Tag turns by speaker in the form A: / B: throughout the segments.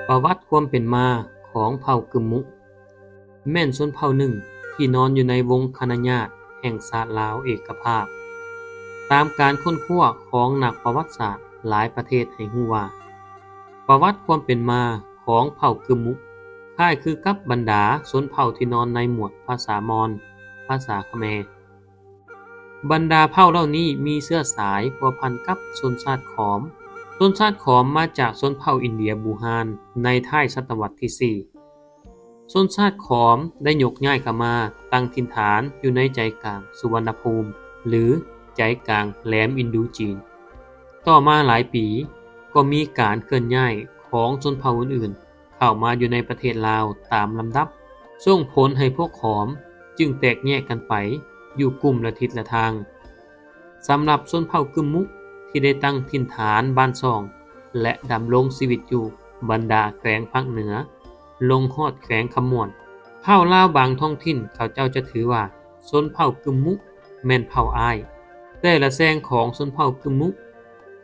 A: ประวัติความเป็นมาของเผ่ากึมมุแม่นชนเผ่าหนึ่งที่นอนอยู่ในวงคณญาติแห่งชาติลาวเอกภาพตามการค้นคว้าของนักประวัติศาสตร์หลายประเทศให้รู้ว่าประวัติความเป็นมาของเผ่ากึมมุคล้ายคือกับบรรดาชนเผ่าที่นอนในหมวดภาษามอญภาษาเขมรบรรดาเผ่าเหล่านี้มีเชื้อสายพัวพันกับชนชาติขอมชนชาติขอมมาจากชนเผ่าอินเดียบูฮานในท้ายศตวรรษที่ 4 ชนชาติขอมได้ยกย้ายเข้ามาตั้งถิ่นฐานอยู่ในใจกลางสุวรรณภูมิหรือใจกลางแหลมอินดูจีนต่อมาหลายปีก็มีการเคลื่อนย้ายของชนเผ่าอื่นๆเข้ามาอยู่ในประเทศลาวตามลำดับส่งผลให้พวกขอมจึงแตกแยกกันไปอยู่กลุ่มละทิศละทางสำหรับชนเผ่ากึมมุที่ได้ตั้งถิ่นฐานบ้านซ่องและดำรงชีวิตอยู่บรรดาแขวงภาคเหนือลงฮอดแขวงขมวนเผ่าลาวบางท้องถิ่นเขาเจ้าจะถือว่าชนเผ่ากึมมุแม่นเผ่าอ้ายแต่ละแซงของชนเผ่ากึมมุ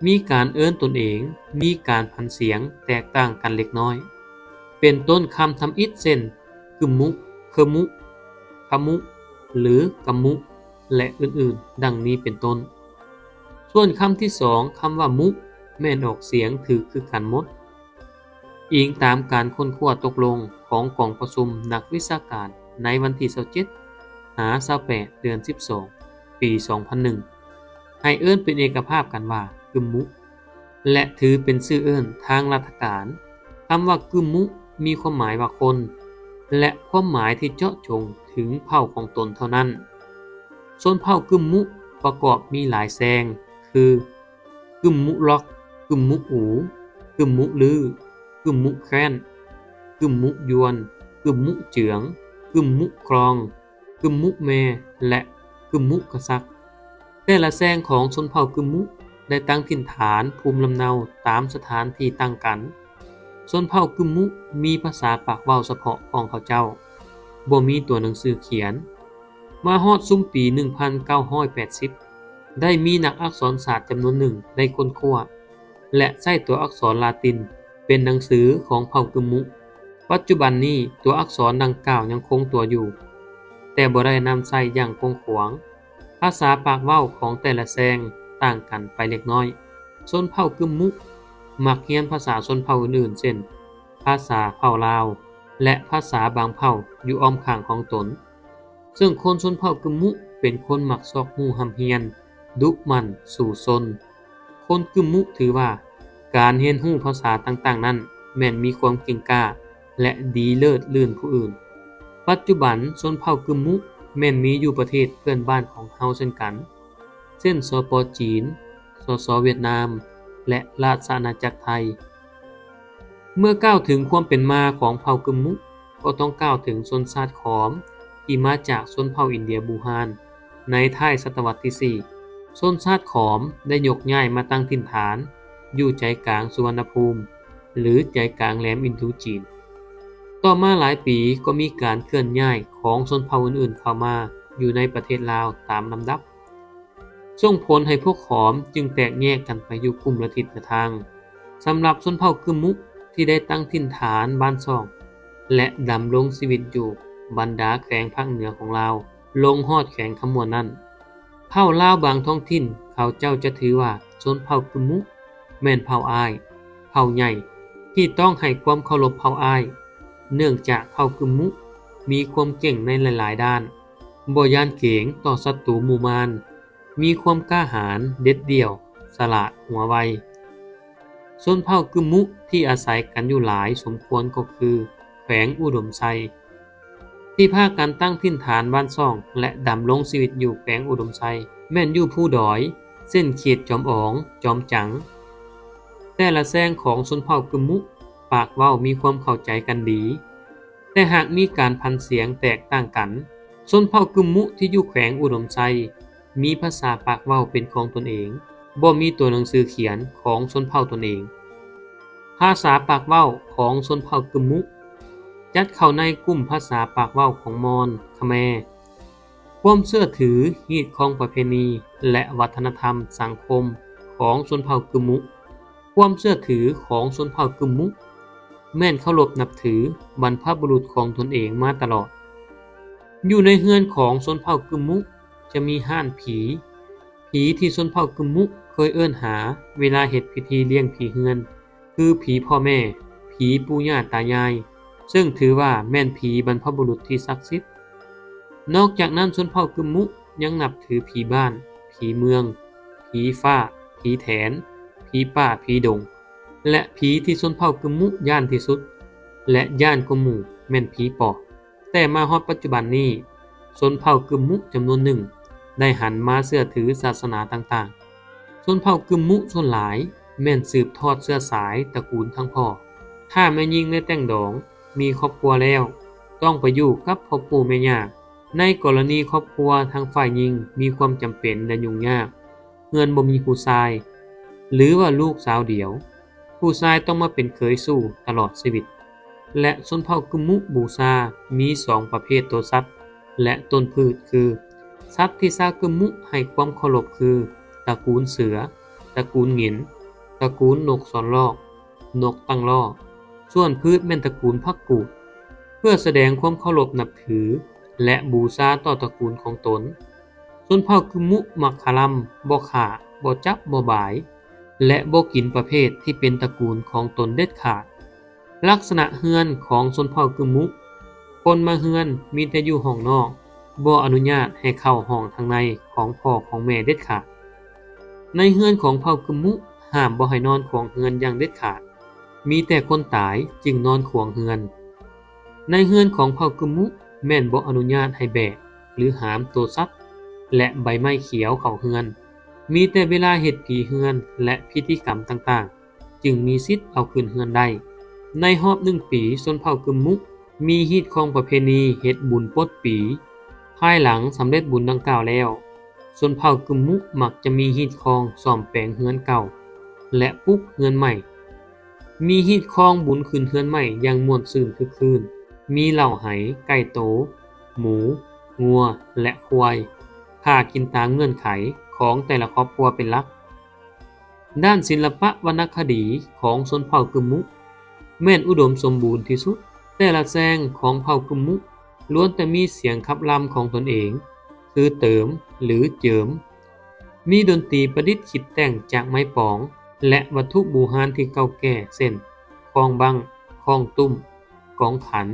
A: มีการเอิ้นตนเองมีการพันเสียงแตกต่างกันเล็กน้อยเป็นต้นคำทำอิฐเช่นกึมมุเคมุขมุหรือกำมุและอื่นๆดังนี้เป็นต้นส่วนคำที่สองคำว่ามุแม่นออกเสียงถือคือกันหมดอิงตามการค้นคว้าตกลงของกองประชุมนักวิชาการในวันที่27 หา 28 เดือน 12 ปี 2001 ให้เอิ้นเป็นเอกภาพกันว่ากึมมุและถือเป็นชื่อเอิ้นทางราชการคำว่ากึมมุมีความหมายว่าคนและความหมายที่เจาะจงถึงเผ่าของตนเท่านั้นส่วนเผ่ากึมมุประกอบมีหลายแซงคือกึมมุล็อกกึมมุอูกึมมุลือกึมมุแค้นกึมมุยวนกึมมุเจืองกึมมุครองกึมมุแมและกึมมุกษักแต่ละแซงของชนเผ่ากึมมุได้ตั้งถิ่นฐานภูมิลำเนาตามสถานที่ตั้งกันชนเผ่ากึมมุมีภาษาปากเว้าเฉพาะของเขาเจ้าบ่มีตัวหนังสือเขียนมาฮอดซุมปี 1980 ได้มีนักอักษรศาสตร์จำนวนหนึ่งได้ค้นคว้าและใช้ตัวอักษรลาตินเป็นหนังสือของเผ่ากึมมุปัจจุบันนี้ตัวอักษรดังกล่าวยังคงตัวอยู่แต่บ่ได้นำใช้อย่างกว้างขวางภาษาปากเว้าของแต่ละแซงต่างกันไปเล็กน้อยชนเผ่ากึมมุมักเรียนภาษาชนเผ่าอื่นๆเช่นภาษาเผ่าลาวและภาษาบางเผ่าอยู่อ้อมข้างของตนซึ่งคนชนเผ่ากึมมุเป็นคนมักซอกฮู้หำเฮียนดุมันสู่ซนคนกึมมุถือว่าการเรียนรู้ภาษาต่างๆนั้นแม่นมีความเก่งกล้าและดีเลิศลื่นผู้อื่นปัจจุบันชนเผ่ากึมมุแม่นมีอยู่ประเทศเพื่อนบ้านของเฮาเช่นกันเช่นสป.จีนสเวียดนามและราชอาณาจักรไทยเมื่อกล่าวถึงความเป็นมาของเผ่ากึมมุก็ต้องกล่าวถึงชนชาติขอมที่มาจากชนเผ่าอินเดียบูฮานในท้ายศตวรรษที่ 4 ชนชาติขอมได้ยกย้ายมาตั้งถิ่นฐานอยู่ใจกลางสุวรรณภูมิหรือใจกลางแหลมอินดูจีนต่อมาหลายปีก็มีการเคลื่อนย้ายของชนเผ่าอื่นๆเข้ามาอยู่ในประเทศลาวตามลำดับส่งผลให้พวกขอมจึงแตกแยกกันไปอยู่กลุ่มละทิศละทางสำหรับชนเผ่ากึมมุที่ได้ตั้งถิ่นฐานบ้านซ่องและดำรงชีวิตอยู่บรรดาแขวงภาคเหนือของลาวลงฮอดแขวงขมวนนั้นเผ่าลาวบางท้องถิ่นเขาเจ้าจะถือว่าชนเผ่ากึมมุแม่นเผ่าอ้ายเผ่าใหญ่ที่ต้องให้ความเคารพเผ่าอ้ายเนื่องจากเผ่ากึมมุมีความเก่งในหลายๆด้านบ่ย่านเกรงต่อศัตรูหมู่มารมีความกล้าหาญเด็ดเดี่ยวฉลาดหัวไวชนเผ่ากึมมุที่อาศัยกันอยู่หลายสมควรก็คือแขวงอุดมไซที่พากันตั้งถิ่นฐานบ้านซ่องและดำรงชีวิตอยู่แขวงอุดมไซแม่นอยู่ผู้ดอยเส้นเขตจอมอ๋องจอมจังแต่ละแซงของชนเผ่ากึมมุปากเว้ามีความเข้าใจกันดีแต่หากมีการพันเสียงแตกต่างกันชนเผ่ากึมมุที่อยู่แขวงอุดมไซมีภาษาปากเว้าเป็นของตนเองบ่มีตัวหนังสือเขียนของชนเผ่าตนเองภาษาปากเว้าของชนเผ่ากึมมุจัดเข้าในกลุ่มภาษาปากเว้าของมอญเขมรความเชื่อถือฮีตของประเพณีและวัฒนธรรมสังคมของชนเผ่ากึมมุความเชื่อถือของชนเผ่ากึมมุ แม่นเคารพนับถือบรรพบุรุษของตนเองมาตลอดอยู่ในเฮือนของชนเผ่ากึมมุจะมีห้านผีที่ชนเผ่ากึมมุเคยเอิ้นหาเวลาเฮ็ดพิธีเลี้ยงผีเฮือนคือผีพ่อแม่ผีปู่ย่าตายายซึ่งถือว่าแม่นผีบรรพบุรุษที่ศักดิ์สิทธิ์นอกจากนั้นชนเผ่ากึมมุยังนับถือผีบ้านผีเมืองผีฟ้าผีแถนผีป่าผีดงและผีที่ชนเผ่ากึมมุย่านที่สุดและย่านกว่าหมู่แม่นผีปอบแต่มาฮอดปัจจุบันนี้ชนเผ่ากึมมุจำนวนหนึ่งได้หันมาเชื่อถือศาสนาต่างๆชนเผ่ากึมมุส่วนหลายแม่นสืบทอดเชื้อสายตระกูลทั้งพ่อถ้าแม่หญิงได้แต่งดองมีครอบครัวแล้วต้องไปอยู่กับพ่อปู่แม่ย่าในกรณีครอบครัวทางฝ่ายหญิงมีความจำเป็นและยุ่งยากเฮือนบ่มีผู้ชายหรือว่าลูกสาวเดียวผู้ชายต้องมาเป็นเขยสู่ตลอดชีวิตและชนเผ่ากึมมุบูชามี2ประเภทตัวสัตว์และต้นพืชคือสัตว์ที่ชาวกึมมุให้ความเคารพคือตระกูลเสือตระกูลหงินตระกูลนกสอนลอกนกตั้งล่อส่วนพืชแม่นตระกูลผักกูดเพื่อแสดงความเคารพนับถือและบูชาต่อตระกูลของตนชนเผ่ากึมมุมักคาลัมบ่ฆ่าบ่จับบ่บายและบ่กินประเภทที่เป็นตระกูลของตนเด็ดขาดลักษณะเฮือนของชนเผ่ากึมมุคนมาเฮือนมีแต่อยู่ห้องนอกบ่อนุญาตให้เข้าห้องทางในของพ่อของแม่เด็ดขาดในเฮือนของเผ่ากึมมุห้ามบ่ให้นอนขวางเฮือนอย่างเด็ดขาดมีแต่คนตายจึงนอนขวางเฮือนในเฮือนของเผ่ากึมมุแม่นบ่อนุญาตให้แบกหรือหามตัวสัตว์และใบไม้เขียวเข้าเฮือนมีแต่เวลาเฮ็ดผีเฮือนและพิธีกรรมต่างๆจึงมีสิทธิ์เอาขึ้นเฮือนได้ในรอบ1 ปีชนเผ่ากึมมุมีฮีตของประเพณีเฮ็ดบุญปลดปีภายหลังสำเร็จบุญดังกล่าวแล้วชนเผ่ากึมมุมักจะมีฮีตของซ่อมแปลงเฮือนเก่าและปลุกเฮือนใหม่มีฮีตของบุญขึ้นเฮือนใหม่อย่างม่วนซื่นคึกคืนมีเหล้าไหไก่โตหมูงัวและควายค่ากินตามเงื่อนไขของแต่ละครอบครัวเป็นหลักด้านศิลปะวรรณคดีของชนเผ่ากึมมุแม่นอุดมสมบูรณ์ที่สุดแต่ละแซงของเผ่ากึมมุล้วนแต่มีเสียงขับลำของตนเองคือเติมหรือเจิมมีดนตรีประดิษฐ์คิดแต่งจากไม้ปองและวัตถุบูชาที่เก่าแก่เช่นคองบังคองตุ้มกองขัน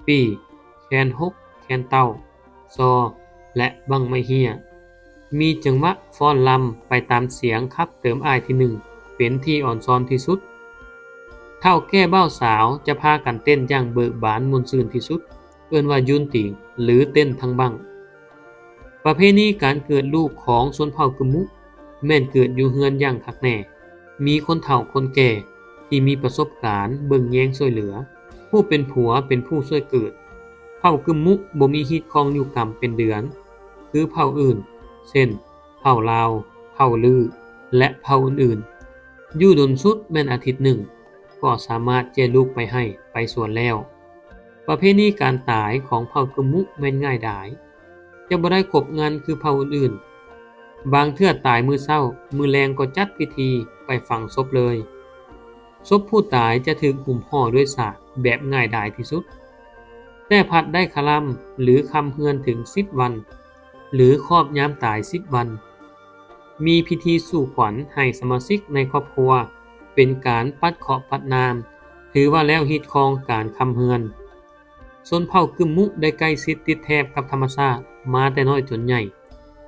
A: ปี่แคนฮกแคนเต้าซอและบังไม้เฮียมีจังหวะฟ้อนลำไปตามเสียงคับเติมอ้ายที่1เป็นที่อ่อนซ้อนที่สุดเท่าแก่เบ้าสาวจะพากันเต้นอย่างเบิกบานมวลซื่นที่สุดเอิ้นว่ายุนติงหรือเต้นทั้งบังประเพณีการเกิดลูกของชนเผ่ากึมมุแม่นเกิดอยู่เฮือนอย่างคักแน่มีคนเฒ่าคนแก่ที่มีประสบการณ์เบิ่งแยงช่วยเหลือผู้เป็นผัวเป็นผู้ช่วยเกิดเผ่ากึมมุบ่มีฮีตคองอยู่กรรมเป็นเดือนคือเผ่าอื่นเช่นเผ่าลาวเผ่าลือและเผ่าอื่นๆอยู่ดนสุดแม่นอาทิตย์หนึ่งก็สามารถแจลูกไปให้ไปสวนแล้วประเพณีการตายของเผ่ากึมมุแม่นง่ายดายจะบ่ได้ครบงานคือเผ่าอื่นๆบางเทื่อตายมื้อเช้ามื้อแลงก็จัดพิธีไปฝังศพเลยศพผู้ตายจะถูกหุ้มห่อด้วยสากแบบง่ายดายที่สุดแต่ผัดได้คลัมหรือคำเฮือนถึง10 วันหรือครอบยามตาย10 วันมีพิธีสู่ขวัญให้สมาชิกในครอบครัวเป็นการปัดเคราะห์ปัดนามถือว่าแล้วฮิตของการคำเฮือนชนเผ่ากึมมุได้ใกล้ชิดติดแทบกับธรรมชาติมาแต่น้อยจนใหญ่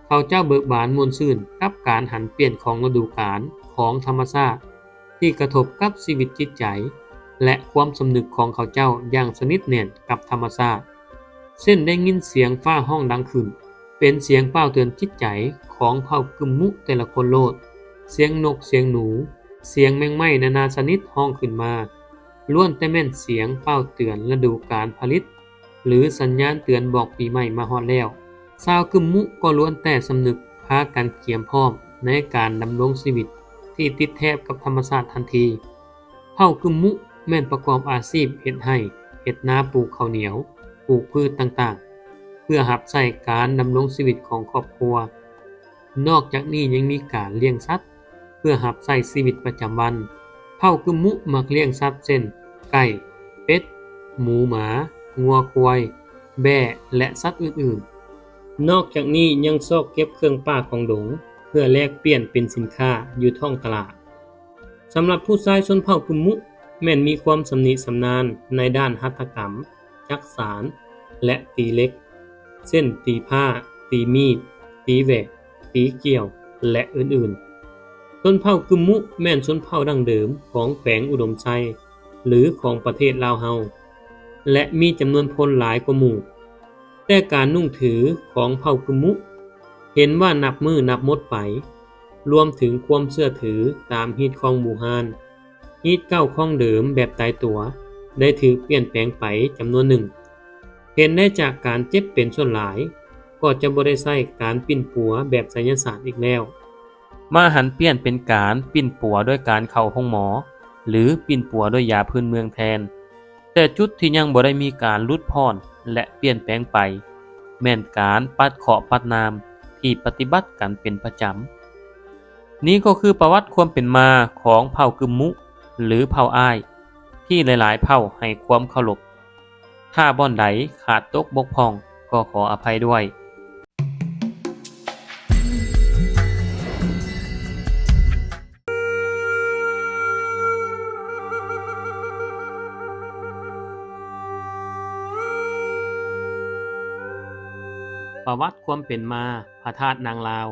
A: เขาเจ้าเบิกบานมวลซื่นกับการหันเปลี่ยนของฤดูกาลของธรรมชาติที่กระทบกับชีวิตจิตใจและความสำนึกของเขาเจ้าอย่างสนิทแน่นกับธรรมชาติเช่นได้ยินเสียงฟ้าห้องดังขึ้นเป็นเสียงเป้าเตือนจิตใจของเผ่ากึมมุแต่ละคนโลดเสียงนกเสียงหนูเสียงแมงไม้นานาชนิดห้องขึ้นมาล้วนแต่แม่นเสียงเป้าเตือนฤดูกาลผลิตหรือสัญญาณเตือนบอกปีใหม่มาฮอดแล้วชาวกึมมุก็ล้วนแต่สำนึกพากันเตรียมพร้อมในการดำรงชีวิตที่ติดแทบกับธรรมชาติทันทีเผ่ากึมมุแม่นประกอบอาชีพเฮ็ดไร่เฮ็ดนาปลูกข้าวเหนียวปลูกพืชต่างๆเพื่อรับใช้การดำรงชีวิตของครอบครัวนอกจากนี้ยังมีการเลี้ยงสัตว์เพื่อรับใช้ชีวิตประจำวันเผ่ากึมมุมักเลี้ยงสัตว์เช่น ไก่ เป็ด หมูหมา งัวควาย แบะและสัตว์อื่นๆ นอกจากนี้ยังซอกเก็บเครื่องป่าของดงเพื่อแลกเปลี่ยนเป็นสินค้าอยู่ท้องตลาด สำหรับผู้ชายชนเผ่ากึมมุแม่นมีความสำนิสำนาญในด้านหัตถกรรม จักสาน และตีเหล็ก เช่นตีผ้า ตีมีด ตีแหวก ตีเกี่ยว และอื่นๆ ชนเผ่ากึมมุแม่นชนเผ่าดั้งเดิมของแขวงอุดมไชยหรือของประเทศลาวเฮาและมีจำนวนพลหลายกว่าหมู่แต่การนุ่งถือของเผ่ากึมมุเห็นว่านับมือนับมดไปรวมถึงความเชื่อถือตามฮีตของบูฮานฮีตเก้าของเดิมแบบตายตัวได้ถือเปลี่ยนแปลงไปจำนวนหนึ่งเห็นได้จากการเจ็บเป็นส่วนหลายก็จะบ่ได้ใช้การปิ้นปัวแบบไสยศาสตร์อีกแล้วมาหันเปลี่ยนเป็นการปิ้นปัวด้วยการเข้าห้องหมอหรือปิ้นปัวด้วยยาพื้นเมืองแทนแต่จุดที่ยังบ่ได้มีการลุดพ่อนและเปลี่ยนแปลงไปแม่นการปัดเคราะห์ปัดนามที่ปฏิบัติกันเป็นประจำนี้ก็คือประวัติความเป็นมาของเผ่ากึมมุหรือเผ่าอ้ายที่หลายๆเผ่าให้ความเคารพถ้าบ่อนใดขาดตกบกพร่องก็ขออภัยด้วยประวัติความเป็นมาพระธาตุนางลาว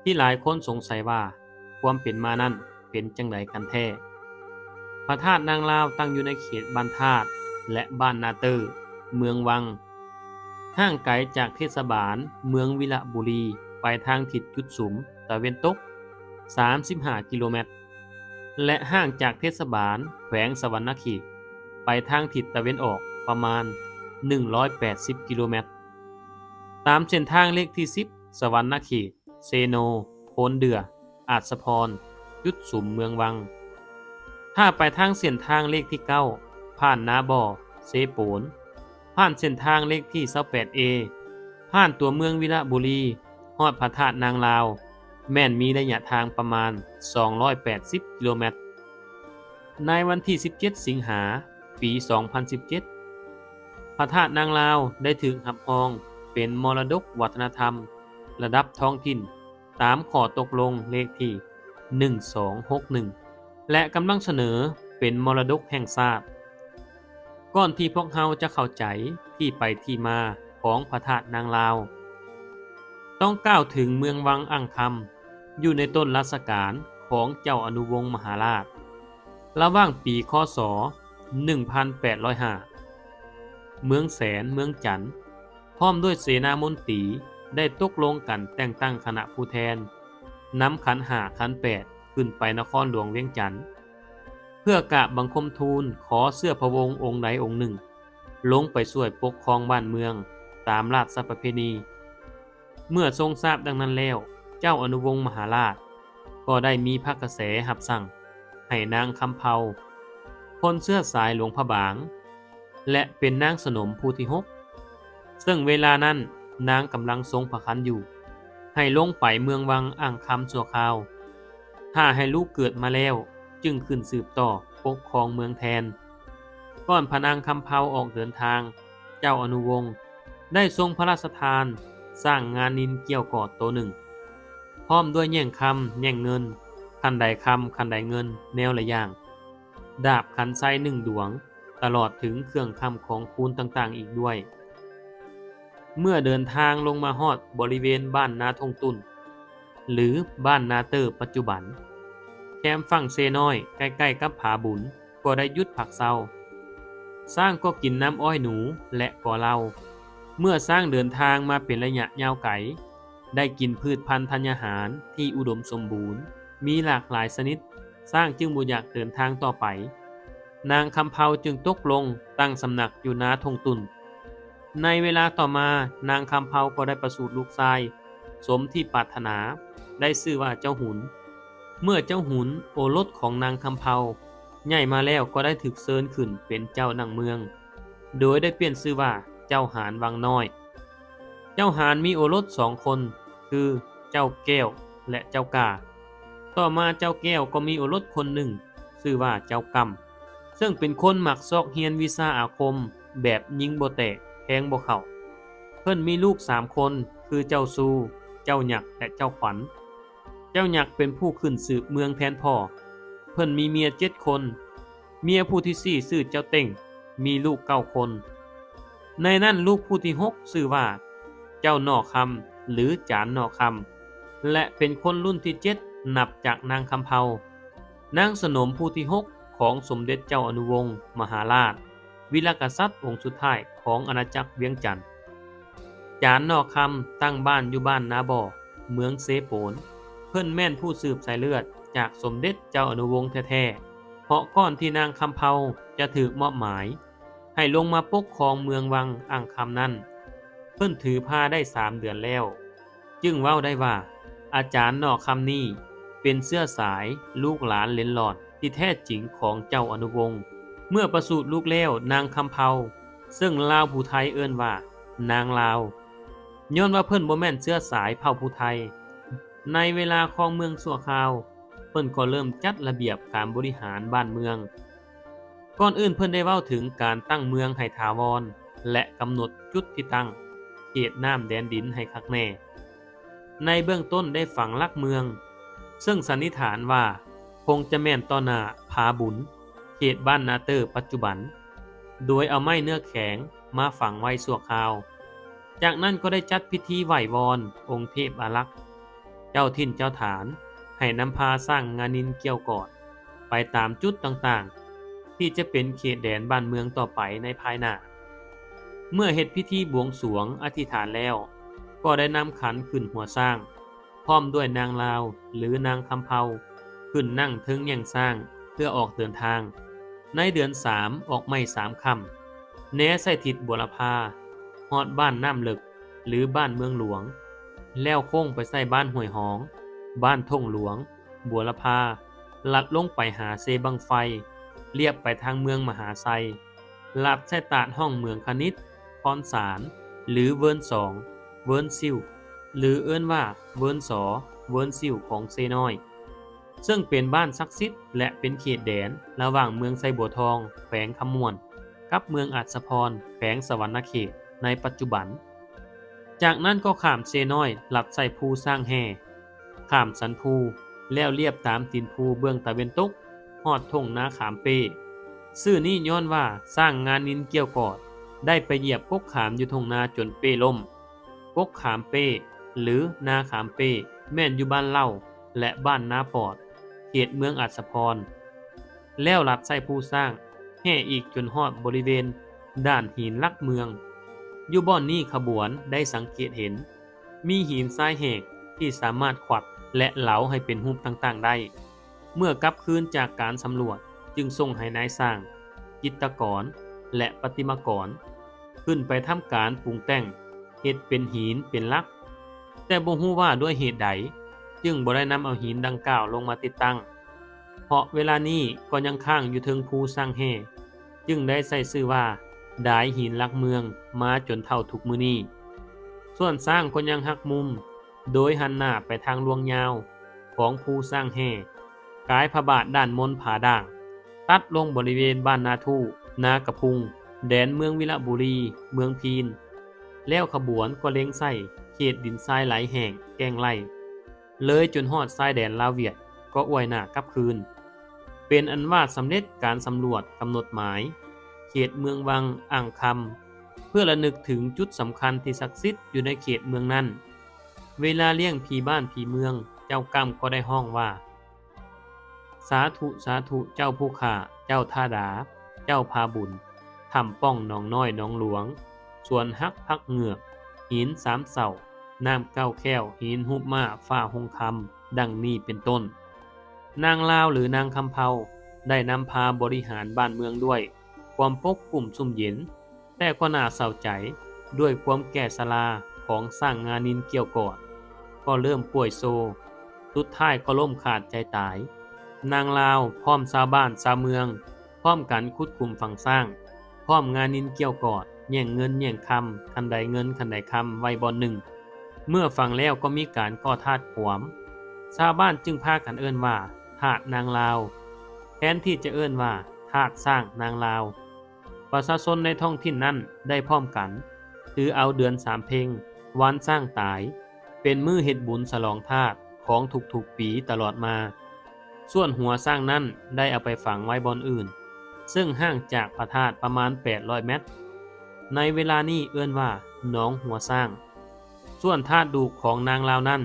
A: ที่หลายคนสงสัยว่าความเป็นมานั้นเป็นจังไดกันแท้พระธาตุนางลาวตั้งอยู่ในเขตบ้านธาตุและบ้านนาเตอร์เมืองวังห่างไกลจากเทศบาลเมืองวิระบุรีไปทางทิศจุดสุมตะเวนตก35 กิโลเมตรและห่างจากเทศบาลแขวงสะหวรรณเขตไปทางทิศตะเวนออกประมาณ180 กิโลเมตรตามเส้นทางเลขที่10สะหวรรณเขตเซโนโพนเดืออาจสะพรจุดสุมเมืองวังถ้าไปทางเส้นทางเลขที่9ผ่านนาบ่อเซโปนผ่านเส้นทางเลขที่ 28A ผ่านตัวเมืองวิระบุรีฮอดพระธาตุนางลาวแม่นมีระยะทางประมาณ280 กิโลเมตรในวันที่17 สิงหาปี 2017พระธาตุนางลาวได้ถูกรับรองเป็นมรดกวัฒนธรรมระดับท้องถิ่นตามข้อตกลงเลขที่1261และกำลังเสนอเป็นมรดกแห่งชาติก่อนที่พวกเราจะเข้าใจที่ไปที่มาของพระธาตุนางลาวต้องกล่าวถึงเมืองวังอั่งคำอยู่ในต้นรัชกาลของเจ้าอนุวงศ์มหาราชระหว่างปีคศ1805เมืองแสนเมืองจันทน์พร้อมด้วยเสนามนตรีได้ตกลงกันแต่งตั้งคณะผู้แทนนำขัน5ขัน8ขึ้นไปนครหลวงเวียงจันทน์เพื่อกราบบังคมทูลขอเสื้อพระวงศ์องค์ใดองค์หนึ่งลงไปช่วยปกครองบ้านเมืองตามราชประเพณีเมื่อทรงทราบดังนั้นแล้วเจ้าอนุวงศ์มหาราชก็ได้มีพระกระแสรับสั่งให้นางคำเภาคนเสื้อสายหลวงพระบางและเป็นนางสนมผู้ที่6ซึ่งเวลานั้นนางกำลังทรงพระคันอยู่ให้ลงไปเมืองวังอั่งคำชั่วคราวถ้าให้ลูกเกิดมาแล้วจึงขึ้นสืบต่อปกครองเมืองแทนก่อนพระนางคำเภาออกเดินทางเจ้าอนุวงศ์ได้ทรงพระราชทานสร้างงานนินเกี่ยวกอดตัวหนึ่งพร้อมด้วยแย่งคำแย่งเงินคันใดคำคันใดเงินแนวละอย่างดาบขันไซ1 ดวงตลอดถึงเครื่องคำของคูณต่างๆอีกด้วยเมื่อเดินทางลงมาฮอดบริเวณบ้านนาทงตุนหรือบ้านนาเตอร์ปัจจุบันแคมฝั่งเซน้อยใกล้ๆกับผาบุญก็ได้ยุดผักเซาสร้างก็กินน้ำอ้อยหนูและก่อเหล้าเมื่อสร้างเดินทางมาเป็นระยะยาวไกลได้กินพืชพันธุ์ธัญญาหารที่อุดมสมบูรณ์มีหลากหลายชนิดสร้างจึงบ่อยากเดินทางต่อไปนางคำเภาจึงตกลงตั้งสำนักอยู่นาทงตุนในเวลาต่อมานางคำเภาก็ได้ประสูติลูกชายสมที่ปรารถนาได้ชื่อว่าเจ้าหุนเมื่อเจ้าหุนโอรสของนางคำเภาใหญ่มาแล้วก็ได้ถูกเชิญขึ้นเป็นเจ้านางเมืองโดยได้เปลี่ยนชื่อว่าเจ้าหานวังน้อยเจ้าหานมีโอรส2 คนคือเจ้าแก้วและเจ้ากาต่อมาเจ้าแก้วก็มีโอรสคนหนึ่งชื่อว่าเจ้ากำ ซึ่งเป็นคนมักซอกเฮียนวิชาอาคมแบบยิงบ่แตกแทงบ่เข้าเพิ่นมีลูก3คนคือเจ้าซูเจ้าหยักและเจ้าขวัญเจ้าหยักเป็นผู้ขึ้นสืบเมืองแทนพ่อเพิ่นมีเมีย7คนเมียผู้ที่4ชื่อเจ้าเต็งมีลูก9คนในนั้นลูกผู้ที่6ชื่อว่าเจ้าหนอคำหรือจานหนอคำและเป็นคนรุ่นที่7นับจากนางคำเภานางสนมผู้ที่6ของสมเด็จเจ้าอนุวงศ์มหาราชวีรกษัตริย์องค์สุดท้ายของอาณาจักรเวียงจันทน์จานหนอคำตั้งบ้านอยู่บ้านนาบ่อเมืองเซโปนเพิ่นแม่นผู้สืบสายเลือดจากสมเด็จเจ้าอนุวงศ์แท้ๆเพราะก่อนที่นางคำเภาจะถูกมอบหมายให้ลงมาปกครองเมืองวังอ่างคำนั้นเพิ่นถือผ้าได้3 เดือนแล้วจึงเว้าได้ว่าอาจารย์หนอคำนี้เป็นเสื้อสายลูกหลานเลนหลอดที่แท้จริงของเจ้าอนุวงศ์เมื่อประสูติลูกแล้วนางคำเภาซึ่งลาวผู้ไทยเอิ้นว่านางลาวย้อนว่าเพิ่นบ่แม่นเสื้อสายเผ่าผู้ไทยในเวลาครองเมืองชั่วคราวเพิ่นก็เริ่มจัดระเบียบการบริหารบ้านเมืองก่อนอื่นเพิ่นได้เว้าถึงการตั้งเมืองให้ถาวรและกำหนดจุดที่ตั้งเขตน้ำแดนดินให้คักแน่ในเบื้องต้นได้ฝังหลักเมืองซึ่งสันนิษฐานว่าคงจะแม่นต่อหน้าผาบุญเขตบ้านนาเตอร์ปัจจุบันโดยเอาไม้เนื้อแข็งมาฝังไว้ชั่วคราวจากนั้นก็ได้จัดพิธีไหว้วอนองค์เทพอารักษ์เจ้าถิ่นเจ้าฐานให้นำพาสร้างงานินเกี่ยวกอดไปตามจุดต่างๆที่จะเป็นเขตแดนบ้านเมืองต่อไปในภายหน้าเมื่อเฮ็ดพิธีบวงสรวงอธิษฐานแล้วก็ได้นำขันขึ้นหัวสร้างพร้อมด้วยนางลาวหรือนางคำเภาขึ้นนั่งเทิงแย่งสร้างเพื่อออกเดินทางในเดือน3ออกไม่3ค่ำแหนใส่ทิศบัวลภาฮอดบ้านน้ำลึกหรือบ้านเมืองหลวงแล้วโค้งไปใส่บ้านห้วยหองบ้านท่งหลวงบัวลภาลัดลงไปหาเซบังไฟเรียบไปทางเมืองมหาไซลัดใส่ตาดห้องเมืองคณิตคอนสารหรือเวิร์น2เวิร์นซิวหรือเอิ้นว่าเวิร์นสอเวิร์นซิวของเซน้อยซึ่งเป็นบ้านศักดิ์สิทธิ์และเป็นเขตแดนระหว่างเมืองไซบัวทองแขวงคำม่วนกับเมืองอัศพรแขวงสวรรณเขตในปัจจุบันจากนั้นก็ข้ามเซน้อยลัดใส่ภูสร้างแห่ข้ามสันภูแล้วเรียบตามตีนภูเบื้องตะเวนตกฮอดทงนาขามเป้ชื่อนี้ย้อนว่าสร้างงานนินเกี่ยวกอดได้ไปเหยียบกกขามอยู่ทงนาจนเป้ล่มกกขามเป้หรือนาขามเป้แม่นอยู่บ้านเล่าและบ้านนาปอดเขตเมืองอัศพรแล้วลัดใส่ภูสร้างแห่อีกจนฮอดบริเวณด้านหินลักเมืองอยู่บ่อนนี้ขบวนได้สังเกตเห็นมีหินทรายแห้งที่สามารถขวัดและเหลาให้เป็นรูปต่างๆได้เมื่อกลับคืนจากการสำรวจจึงส่งให้นายสร้างจิตรกรและประติมากรขึ้นไปทำการปรุงแต่งเฮ็ดเป็นหินเป็นลักแต่บ่ฮู้ว่าด้วยเหตุใดจึงบ่ได้นำเอาหินดังกล่าวลงมาติดตั้งเพราะเวลานี้ก็ยังค้างอยู่เทิงภูสร้างแห่จึงได้ใส่ชื่อว่าดายหินลักเมืองมาจนเท่าทุกมื้อนี้ส่วนสร้างก็ยังหักมุมโดยหันหน้าไปทางลวงยาวของภูสร้างแห่กายพระบาทด้านมนผาด่างตัดลงบริเวณบ้านนาทูนากระพุงแดนเมืองวิระบุรีเมืองพีนแล้วขบวนก็เล็งใส่เขตดินทรายไหลแห้งแกงไล่เลยจนฮอดทรายแดนลาวเวียดก็อวยหน้ากลับคืนเป็นอันว่าสำเร็จการสำรวจกำหนดหมายเขตเมืองวังอ่างคำเพื่อระลึกถึงจุดสำคัญที่ศักดิ์สิทธิ์อยู่ในเขตเมืองนั้นเวลาเลี้ยงผีบ้านผีเมืองเจ้ากรรมก็ได้ห้องว่าสาธุสาธุเจ้าผู้ข่าเจ้าท่าดาเจ้าพาบุญทำป้องหนองน้อยหนองหลวงส่วนฮักพักเหงือกหิน3เสาน้ำ9แก้วหินหุบม้าฟ้าหงคำดังนี้เป็นต้นนางลาวหรือนางคำเภาได้นำพาบริหารบ้านเมืองด้วยความปกปุ่มสุ่มเย็นแต่ก็น่าเศร้าใจด้วยความแก่ชราของสร้างงานินเกี่ยวกอดก็เริ่มป่วยโซสุดท้ายก็ล้มขาดใจตายนางลาวพร้อมชาวบ้านชาวเมืองพร้อมกันคุดคุมฝังสร้างพร้อมงานินเกี่ยวกอดแย่งเงินแย่งคำคันใดเงินคันใดคำไว้บ่อนหนึ่งเมื่อฟังแล้วก็มีการก่อทาสขวมชาวบ้านจึงพากันเอิ้นว่าทาสนางลาวแทนที่จะเอิ้นว่า ธาตุสร้างนางลาวประชาชนในท้องถิ่นนั้นได้พร้อมกันถือเอาเดือน3เพ็งวันสร้างตายเป็นมื้อเฮ็ดบุญฉลองธาตุของทุกๆปีตลอดมาส่วนหัวสร้างนั้นได้เอาไปฝังไว้บนอื่นซึ่งห่างจากพระธาตุประมาณ800เมตรในเวลานี้เอื้อนว่าหนองหัวสร้างส่วนธาตุดูกของนางลาวนั้น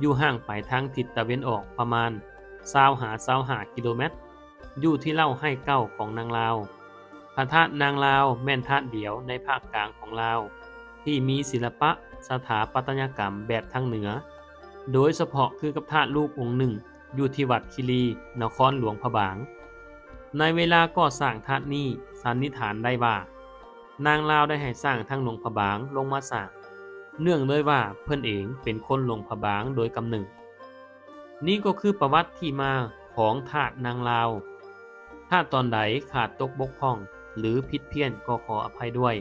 A: อยู่ห่างไปทางทิศตะวันออกประมาณ25 กิโลเมตรอยู่ที่เล่าให้เก้าของนางลาวพระธาตุนางลาวแม่นธาตุเดียวในภาคกลางของลาวที่มีศิลปะสถาปัตยกรรมแบบทางเหนือโดยเฉพาะคือกับธาตุรูปองค์หนึ่งอยู่ที่วัดคิรีนครหลวงพระบางในเวลาก่อสร้างธาตุนี้สันนิษฐานได้ว่านางลาวได้ให้สร้างทั้งหลวงพระบางลงมาสร้างเนื่องด้วยว่าเพิ่นเองเป็นคนหลวงพระบางโดยกำเนิดนี่ก็คือประวัติที่มาของธาตุนางลาวถ้าตอนใดขาดตกบกพร่องหรือผิดเพี้ยนก็ขออภัยด้วย